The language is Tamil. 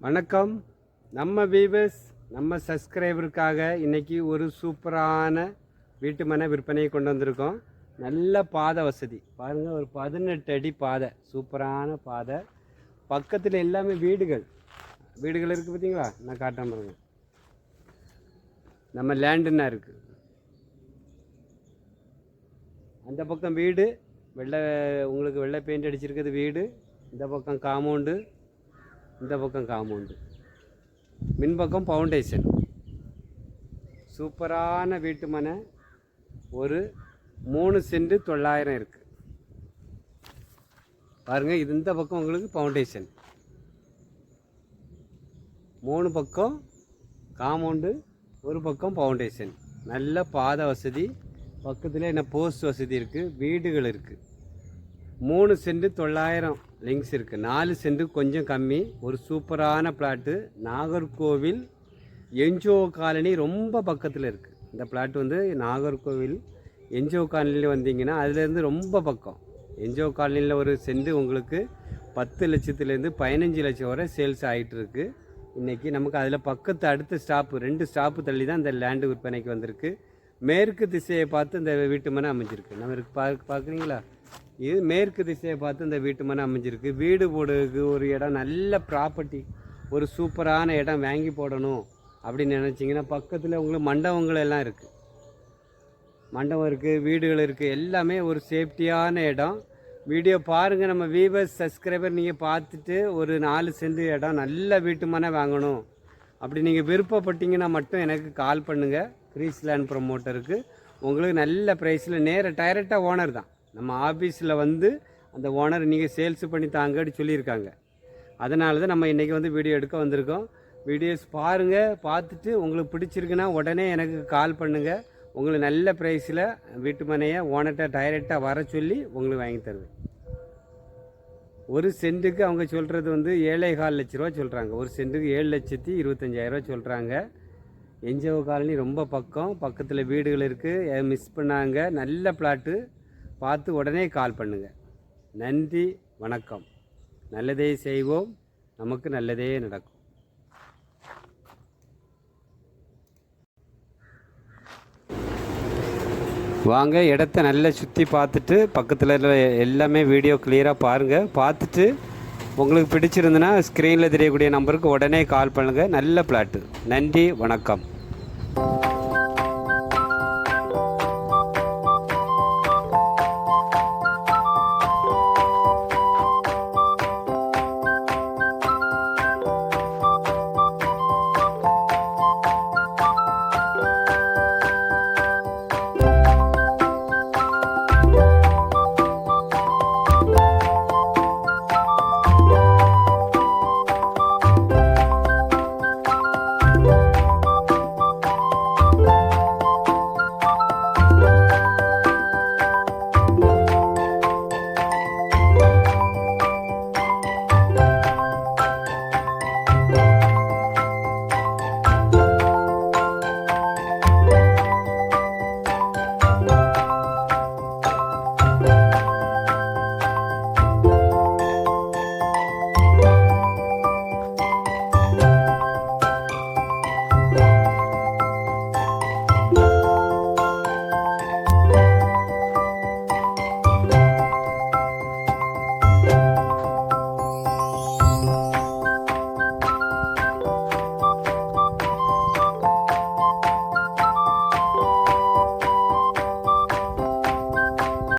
வணக்கம். நம்ம வீவர்ஸ், நம்ம சப்ஸ்கிரைபருக்காக இன்றைக்கி ஒரு சூப்பரான வீட்டு மனை விற்பனையை கொண்டு வந்திருக்கோம். நல்ல பாதை வசதி பாருங்கள், ஒரு 18 அடி பாதை, சூப்பரான பாதை. பக்கத்தில் எல்லாமே வீடுகள் இருக்குது பார்த்தீங்களா? நான் காட்டாம பாருங்க, நம்ம லேண்டுன்னா இருக்குது. அந்த பக்கம் வீடு உங்களுக்கு வெள்ளை பெயிண்ட் அடிச்சிருக்குது வீடு. இந்த பக்கம் காம்பவுண்டு, இந்த பக்கம் காம்பவுண்டு, மின்பக்கம் ஃபவுண்டேஷன். சூப்பரான வீட்டு மனை. ஒரு 3 சென்ட் 900 இருக்குது பாருங்கள். இது இந்த பக்கம் உங்களுக்கு ஃபவுண்டேஷன், 3 பக்கம் காம்பவுண்டு, ஒரு பக்கம் ஃபவுண்டேஷன். நல்ல பாதை வசதி, பக்கத்தில் என்ன போஸ்ட் வசதி இருக்குது, வீடுகள் இருக்குது. 3 சென்ட் 900 லிங்க்ஸ் இருக்குது. 4 சென்ட் கொஞ்சம் கம்மி. ஒரு சூப்பரான பிளாட்டு. நாகர்கோவில் என்ஜிஓ காலனி ரொம்ப பக்கத்தில் இருக்குது. இந்த பிளாட் வந்து நாகர்கோவில் என்ஜிஓ காலனியில் வந்தீங்கன்னா அதுலேருந்து ரொம்ப பக்கம். என்ஜிஓ காலனியில் ஒரு சென்ட் உங்களுக்கு 10 லட்சத்துலேருந்து 15 லட்சம் வரை சேல்ஸ் ஆகிட்டுருக்கு இன்றைக்கி. நமக்கு அதில் பக்கத்து அடுத்த ஸ்டாப்பு 2 ஸ்டாப்பு தள்ளி தான் இந்த லேண்டு விற்பனைக்கு வந்திருக்கு. மேற்கு திசையை பார்த்து இந்த வீட்டு மனை அமைஞ்சிருக்கு. நம்ம பார்க்குறீங்களா? இது மேற்கு திசையை பார்த்து இந்த வீட்டு மனை அமைஞ்சிருக்கு. வீடு போடுறதுக்கு ஒரு இடம், நல்ல ப்ராப்பர்ட்டி, ஒரு சூப்பரான இடம் வாங்கி போடணும் அப்படின்னு நினச்சிங்கன்னா பக்கத்தில் உங்களுக்கு மண்டபங்கள் எல்லாம் இருக்குது. மண்டபம் இருக்குது, வீடுகள் இருக்குது, எல்லாமே ஒரு சேஃப்டியான இடம். வீடியோ பாருங்கள். நம்ம வீவர்ஸ் சப்ஸ்கிரைபர் நீங்கள் பார்த்துட்டு ஒரு 4 சென்ட் இடம் நல்ல வீட்டு மனை வாங்கணும் அப்படி நீங்கள் விருப்பப்பட்டீங்கன்னா மட்டும் எனக்கு கால் பண்ணுங்கள். கிரீஸ் லேண்ட் ப்ரொமோட்டருக்கு உங்களுக்கு நல்ல ப்ரைஸில் டைரெக்டாக ஓனர் தான். நம்ம ஆஃபீஸில் வந்து அந்த ஓனர் நீங்கள் சேல்ஸ் பண்ணி தாங்கன்னு சொல்லியிருக்காங்க. அதனால தான் நம்ம இன்றைக்கி வந்து வீடியோ எடுக்க வந்திருக்கோம். வீடியோஸ் பாருங்கள். பார்த்துட்டு உங்களுக்கு பிடிச்சிருக்குன்னா உடனே எனக்கு கால் பண்ணுங்கள். உங்களுக்கு நல்ல ப்ரைஸில் வீட்டு மனையை ஓனர்கிட்ட டைரெக்டாக வர சொல்லி உங்களுக்கு வாங்கி தருவேன். ஒரு சென்ட்டுக்கு அவங்க சொல்கிறது வந்து 7,4 லட்ச ரூபா சொல்கிறாங்க. ஒரு சென்ட்டுக்கு 7,25,000 சொல்கிறாங்க. என்ஜிஓ காலனி ரொம்ப பக்கத்தில் வீடுகள் இருக்குது. மிஸ் பண்ணாங்க. நல்ல பிளாட்டு. பார்த்து உடனே கால் பண்ணுங்கள். நன்றி, வணக்கம். நல்லதே செய்வோம், நமக்கு நல்லதே நடக்கும். வாங்க, இடத்த நல்லா சுற்றி பார்த்துட்டு பக்கத்தில் எல்லாமே வீடியோ கிளியராக பாருங்கள். பார்த்துட்டு உங்களுக்கு பிடிச்சிருந்துன்னா ஸ்க்ரீனில் தெரியக்கூடிய நம்பருக்கு உடனே கால் பண்ணுங்கள். நல்ல பிளாட்டு. நன்றி, வணக்கம்.